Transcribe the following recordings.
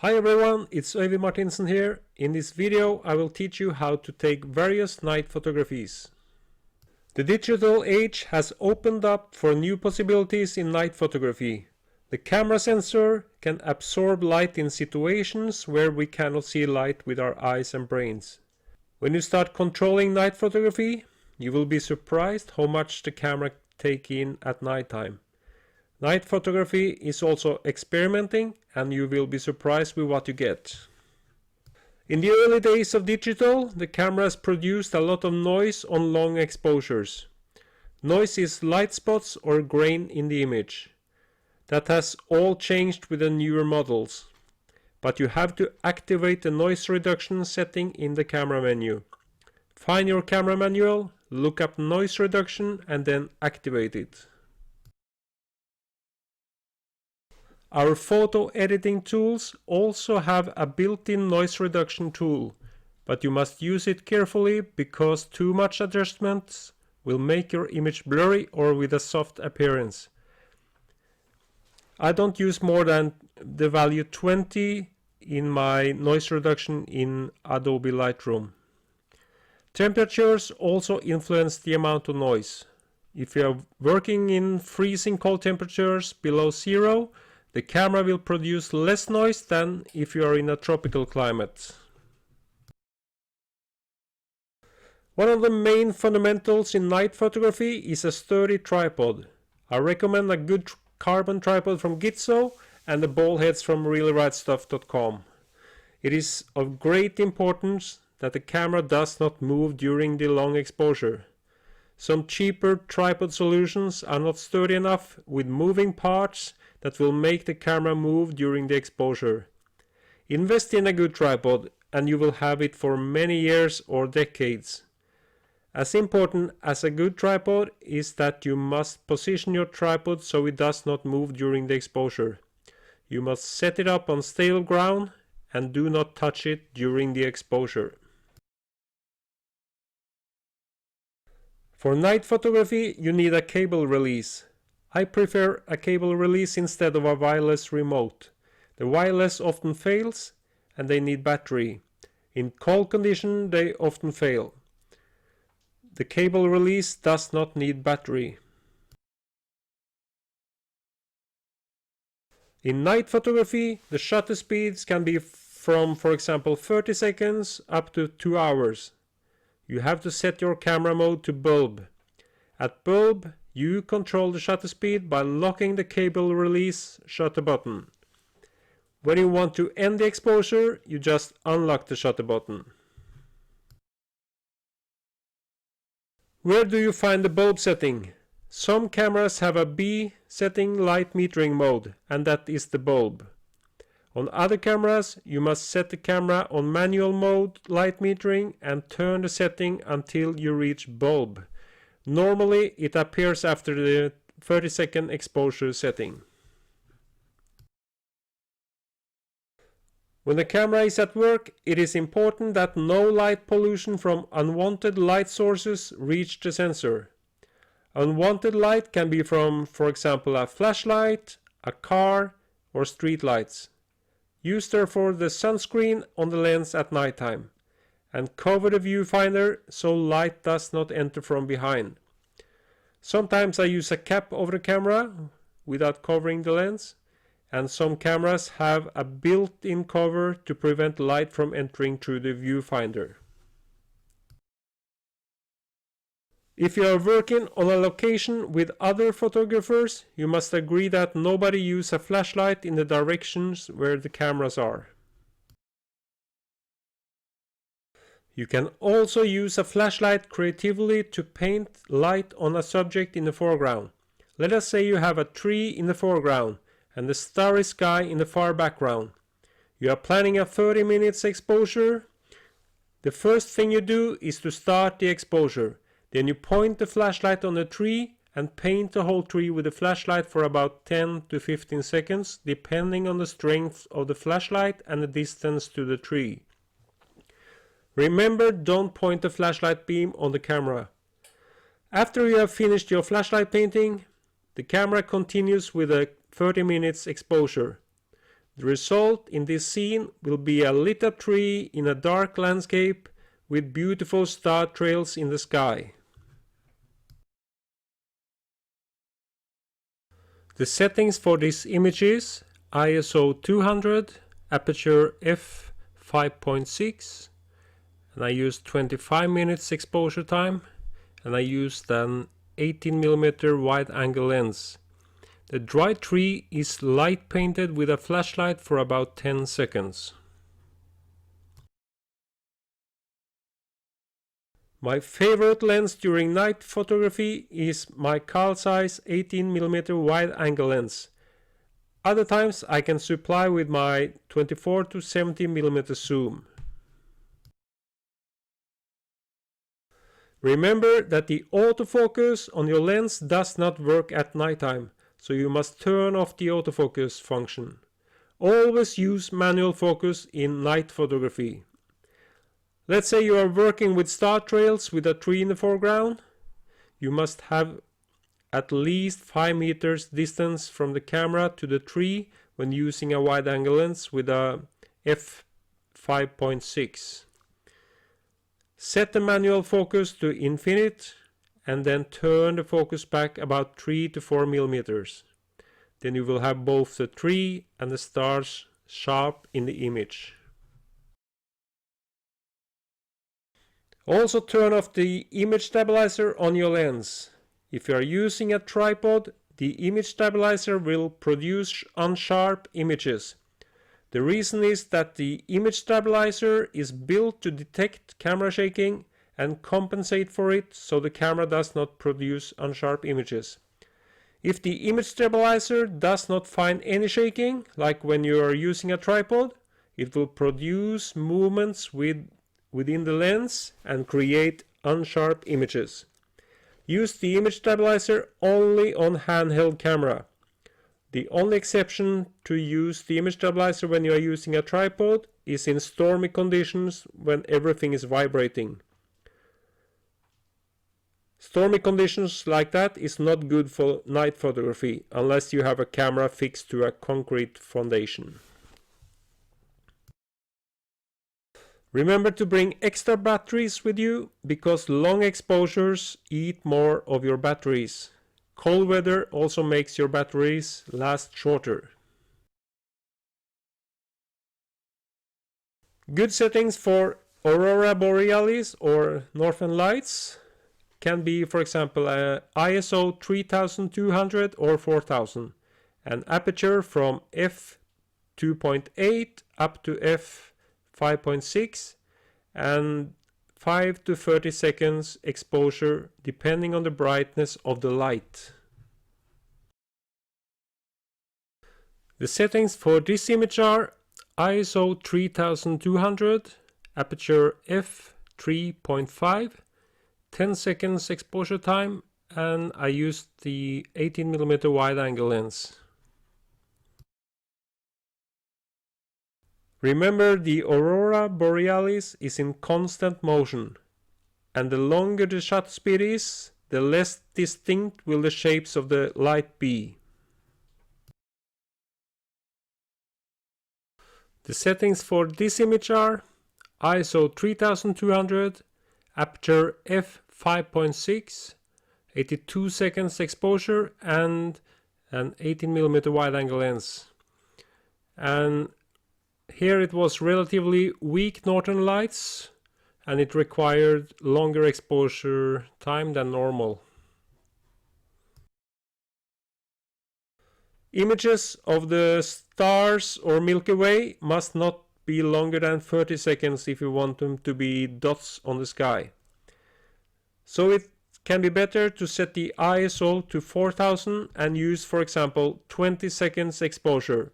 Hi everyone, it's Øyvind Martinsen here. In this video I will teach you how to take various night photographies. The digital age has opened up for new possibilities in night photography. The camera sensor can absorb light in situations where we cannot see light with our eyes and brains. When you start controlling night photography, you will be surprised how much the camera takes in at nighttime. Night photography is also experimenting, and you will be surprised with what you get. In the early days of digital, the cameras produced a lot of noise on long exposures. Noise is light spots or grain in the image. That has all changed with the newer models. But you have to activate the noise reduction setting in the camera menu. Find your camera manual, look up noise reduction, and then activate it. Our photo editing tools also have a built-in noise reduction tool, but you must use it carefully because too much adjustments will make your image blurry or with a soft appearance. I don't use more than the value 20 in my noise reduction in Adobe Lightroom. Temperatures also influence the amount of noise. If you are working in freezing cold temperatures below zero, the camera will produce less noise than if you are in a tropical climate. One of the main fundamentals in night photography is a sturdy tripod. I recommend a good carbon tripod from Gitzo and the ball heads from reallyRightStuff.com. It is of great importance that the camera does not move during the long exposure. Some cheaper tripod solutions are not sturdy enough with moving parts that will make the camera move during the exposure. Invest in a good tripod and you will have it for many years or decades. As important as a good tripod is that you must position your tripod so it does not move during the exposure. You must set it up on stable ground and do not touch it during the exposure. For night photography you need a cable release. I prefer a cable release instead of a wireless remote. The wireless often fails and they need battery. In cold condition they often fail. The cable release does not need battery. In night photography, the shutter speeds can be from, for example, 30 seconds up to 2 hours. You have to set your camera mode to bulb. At bulb, you control the shutter speed by locking the cable release shutter button. When you want to end the exposure, you just unlock the shutter button. Where do you find the bulb setting? Some cameras have a B setting light metering mode, and that is the bulb. On other cameras, you must set the camera on manual mode light metering and turn the setting until you reach bulb. Normally it appears after the 30-second exposure setting. When the camera is at work, it is important that no light pollution from unwanted light sources reach the sensor. Unwanted light can be from, for example, a flashlight, a car, or street lights. Use therefore the sunscreen on the lens at nighttime and cover the viewfinder so light does not enter from behind. Sometimes I use a cap over the camera without covering the lens, and some cameras have a built-in cover to prevent light from entering through the viewfinder. If you are working on a location with other photographers, you must agree that nobody use a flashlight in the directions where the cameras are. You can also use a flashlight creatively to paint light on a subject in the foreground. Let us say you have a tree in the foreground and the starry sky in the far background. You are planning a 30 minutes exposure. The first thing you do is to start the exposure. Then you point the flashlight on the tree and paint the whole tree with the flashlight for about 10 to 15 seconds, depending on the strength of the flashlight and the distance to the tree. Remember, don't point the flashlight beam on the camera. After you have finished your flashlight painting, the camera continues with a 30 minutes exposure. The result in this scene will be a lit up tree in a dark landscape with beautiful star trails in the sky. The settings for this image is ISO 200, aperture f5.6, and I used 25 minutes exposure time, and I used an 18mm wide angle lens. The dry tree is light painted with a flashlight for about 10 seconds. My favorite lens during night photography is my Carl Zeiss 18mm wide angle lens. Other times I can supply with my 24 to 70mm zoom. Remember that the autofocus on your lens does not work at nighttime, so you must turn off the autofocus function. Always use manual focus in night photography. Let's say you are working with star trails with a tree in the foreground. You must have at least 5 meters distance from the camera to the tree when using a wide angle lens with a f5.6. Set the manual focus to infinite and then turn the focus back about 3 to 4 millimeters. Then you will have both the tree and the stars sharp in the image. Also turn off the image stabilizer on your lens. If you are using a tripod, the image stabilizer will produce unsharp images. The reason is that the image stabilizer is built to detect camera shaking and compensate for it so the camera does not produce unsharp images. If the image stabilizer does not find any shaking, like when you are using a tripod, it will produce movements within the lens and create unsharp images. Use the image stabilizer only on handheld camera. The only exception to use the image stabilizer when you are using a tripod is in stormy conditions when everything is vibrating. Stormy conditions like that is not good for night photography unless you have a camera fixed to a concrete foundation. Remember to bring extra batteries with you because long exposures eat more of your batteries. Cold weather also makes your batteries last shorter. Good settings for Aurora Borealis or Northern Lights can be, for example, ISO 3200 or 4000, an aperture from f2.8 up to f5.6, and 5 to 30 seconds exposure depending on the brightness of the light. The settings for this image are ISO 3200, aperture f3.5, 10 seconds exposure time, and I used the 18mm wide angle lens. Remember, the Aurora Borealis is in constant motion, and the longer the shutter speed is, the less distinct will the shapes of the light be. The settings for this image are ISO 3200, aperture f5.6, 82 seconds exposure, and an 18mm wide angle lens. And here it was relatively weak northern lights, and it required longer exposure time than normal. Images of the stars or Milky Way must not be longer than 30 seconds if you want them to be dots on the sky. So it can be better to set the ISO to 4000 and use, for example, 20 seconds exposure.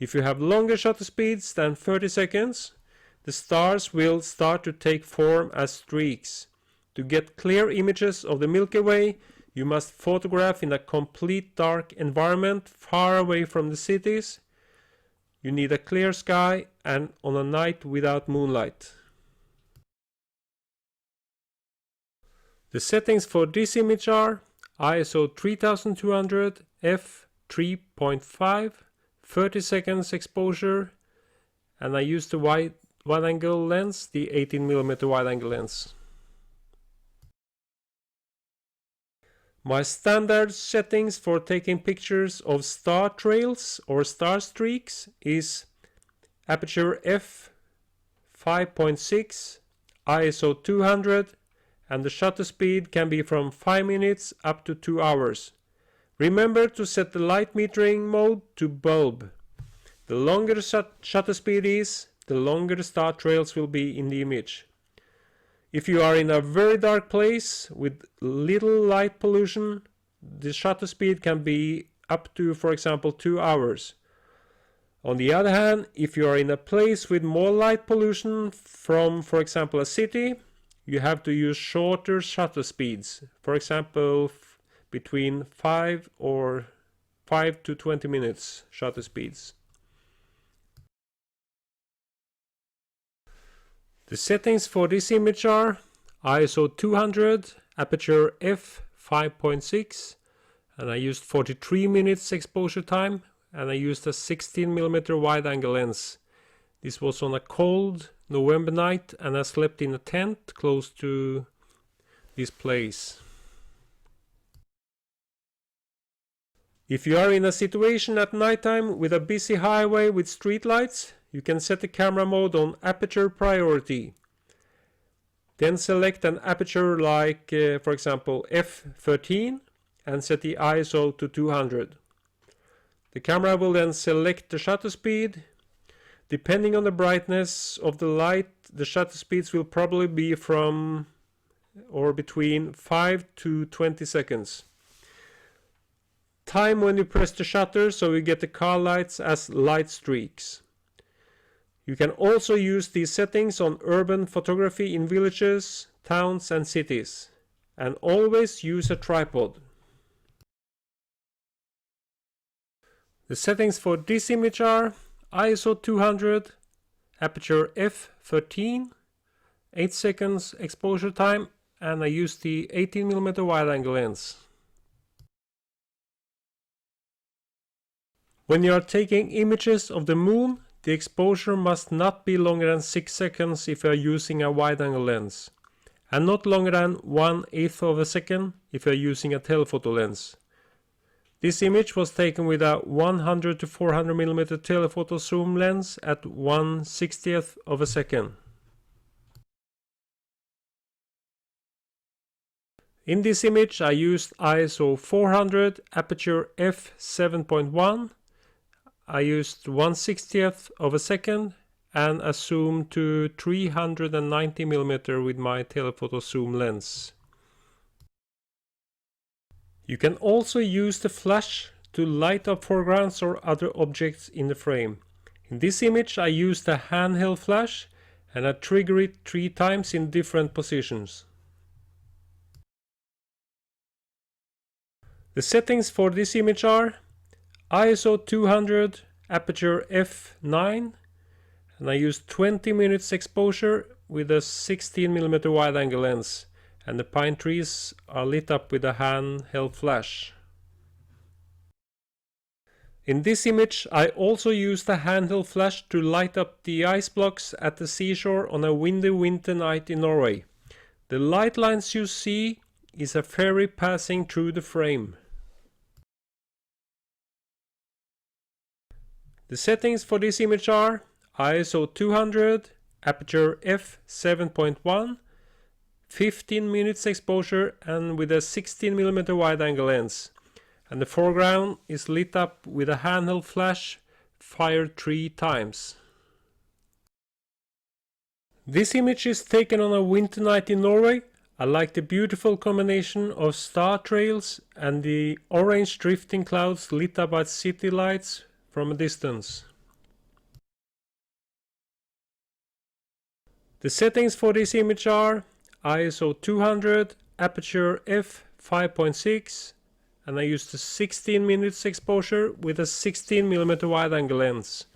If you have longer shutter speeds than 30 seconds, the stars will start to take form as streaks. To get clear images of the Milky Way, you must photograph in a complete dark environment far away from the cities. You need a clear sky and on a night without moonlight. The settings for this image are ISO 3200, f3.5, 30 seconds exposure, and I used the wide angle lens, the 18mm wide angle lens. My standard settings for taking pictures of star trails or star streaks is aperture f5.6, ISO 200, and the shutter speed can be from 5 minutes up to 2 hours. Remember to set the light metering mode to bulb. The longer the shutter speed is, the longer the star trails will be in the image. If you are in a very dark place with little light pollution, the shutter speed can be up to, for example, 2 hours. On the other hand, if you are in a place with more light pollution from, for example, a city, you have to use shorter shutter speeds. For example, between 5 to 20 minutes shutter speeds. The settings for this image are ISO 200, aperture f5.6, and I used 43 minutes exposure time, and I used a 16mm wide angle lens. This was on a cold November night, and I slept in a tent close to this place. If you are in a situation at nighttime with a busy highway with street lights, you can set the camera mode on aperture priority. Then select an aperture like, for example, f13 and set the ISO to 200. The camera will then select the shutter speed. Depending on the brightness of the light, the shutter speeds will probably be from or between 5 to 20 seconds. Time when you press the shutter so you get the car lights as light streaks. You can also use these settings on urban photography in villages, towns and cities. And always use a tripod. The settings for this image are ISO 200, aperture f13, 8 seconds exposure time, and I use the 18mm wide angle lens. When you are taking images of the moon, the exposure must not be longer than 6 seconds if you are using a wide angle lens, and not longer than 1/8 of a second if you are using a telephoto lens. This image was taken with a 100 to 400mm telephoto zoom lens at 1/60th of a second. In this image I used ISO 400, aperture f7.1. I used 1/60th of a second and a zoom to 390mm with my telephoto zoom lens. You can also use the flash to light up foregrounds or other objects in the frame. In this image I used a handheld flash and I trigger it 3 times in different positions. The settings for this image are ISO 200, aperture f9, and I used 20 minutes exposure with a 16mm wide angle lens, and the pine trees are lit up with a handheld flash. In this image I also used a handheld flash to light up the ice blocks at the seashore on a windy winter night in Norway. The light lines you see is a ferry passing through the frame. The settings for this image are ISO 200, aperture f7.1, 15 minutes exposure and with a 16mm wide angle lens, and the foreground is lit up with a handheld flash fired 3 times. This image is taken on a winter night in Norway. I like the beautiful combination of star trails and the orange drifting clouds lit up by city lights from a distance. The settings for this image are ISO 200, aperture f5.6, and I used a 16 minutes exposure with a 16mm wide angle lens.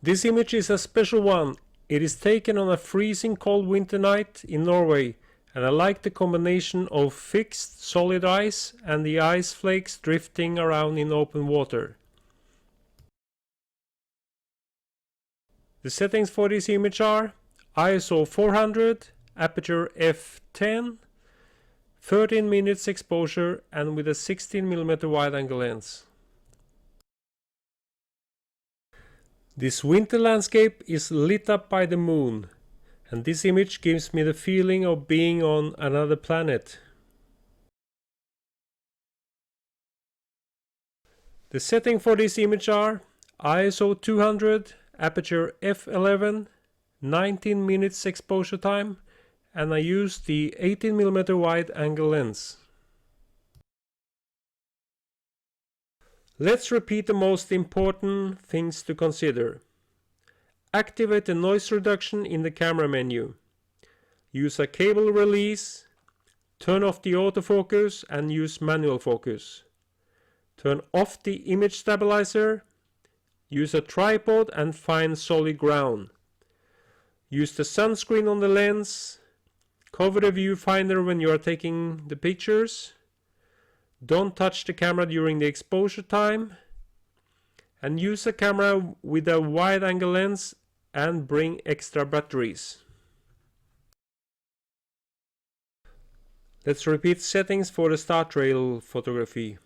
This image is a special one. It is taken on a freezing cold winter night in Norway, and I like the combination of fixed solid ice and the ice flakes drifting around in open water. The settings for this image are ISO 400, aperture f10, 13 minutes exposure and with a 16mm wide angle lens. This winter landscape is lit up by the moon, and this image gives me the feeling of being on another planet. The settings for this image are ISO 200, aperture f11, 19 minutes exposure time, and I use the 18mm wide angle lens. Let's repeat the most important things to consider. Activate the noise reduction in the camera menu. Use a cable release. Turn off the autofocus and use manual focus. Turn off the image stabilizer. Use a tripod and find solid ground. Use the sunscreen on the lens. Cover the viewfinder when you are taking the pictures. Don't touch the camera during the exposure time. And use a camera with a wide angle lens and bring extra batteries. Let's repeat settings for the star trail photography.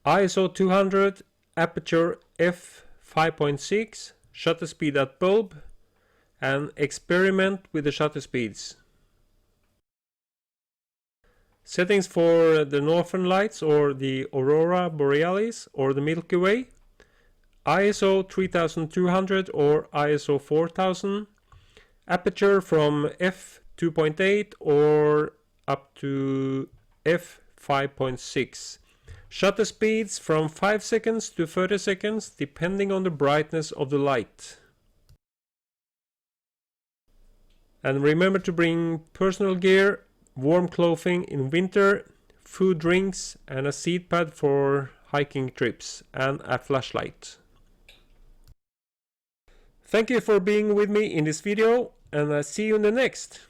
ISO 200, aperture f5.6, shutter speed at bulb, and experiment with the shutter speeds. Settings for the northern lights or the aurora borealis or the Milky Way. ISO 3200 or ISO 4000. Aperture from f2.8 or up to f5.6. Shutter speeds from 5 seconds to 30 seconds depending on the brightness of the light. And remember to bring personal gear, warm clothing in winter, food, drinks, and a seat pad for hiking trips, and a flashlight. Thank you for being with me in this video, and I'll see you in the next.